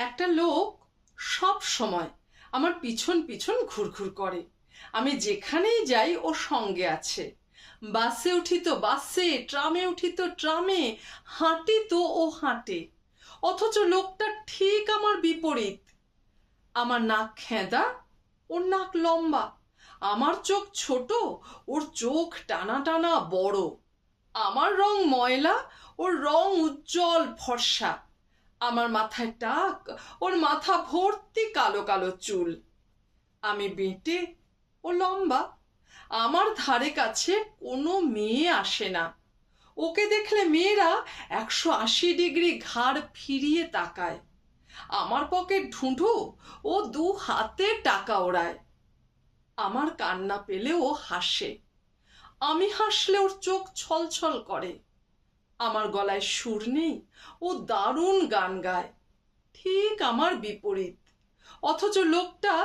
একটা লোক সব সময় আমার পিছন পিছন ঘুরঘুর করে। আমি যেখানেই যাই ও সঙ্গে আছে। বাসে উঠি তো বাসে, ট্রামে উঠি তো ট্রামে, হাঁটি তো ও হাঁটে। অথচ লোকটা ঠিক আমার বিপরীত। আমার নাক খেঁদা, ওর নাক লম্বা। আমার চোখ ছোট, ওর চোখ টানা টানা বড়। আমার রং ময়লা, ওর রং উজ্জ্বল ফর্সা। আমার মাথায় টাক, ওর মাথা ভর্তি কালো কালো চুল। আমি বেঁটে, ও লম্বা। আমার ধারে কাছে কোনো মেয়ে আসে না। ওকে দেখলে মেয়েরা 180 ডিগ্রি ঘাড় ফিরিয়ে তাকায়। আমার পকেট ঢুঁঢু, ও 2 হাতে টাকা ওড়ায়। আমার কান্না পেলে ও হাসে, আমি হাসলে ওর চোখ ছলছল করে। আমার গলায় সুর নেই, ও দারুণ গান গায়। ঠিক আমার বিপরীত। অথচ লোকটা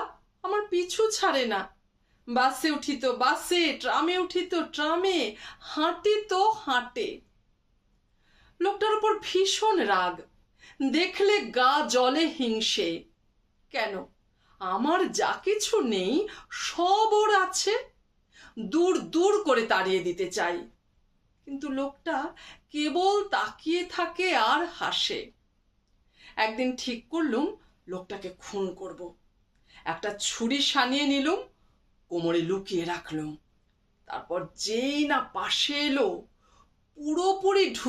আমার পিছু ছাড়ে না। বাসে উঠি তো বাসে, ট্রামে উঠি তো ট্রামে, হাঁটি তো হাঁটে। লোকটার উপর ভীষণ রাগ, দেখলে গা জ্বলে হিংসে। কেন? আমার যা কিছু নেই সব ওর আছে। দূর দূর করে তাড়িয়ে দিতে চাই, কিন্তু লোকটা কেবল তাকিয়ে থাকে আর হাসে। একদিন ঠিক করলুম লোকটাকে খুন করব। একটা ছুরি সানিয়ে নিলুম, কোমরে লুকিয়ে রাখলুম। তারপর যেই না পাশে এলো, পুরোপুরি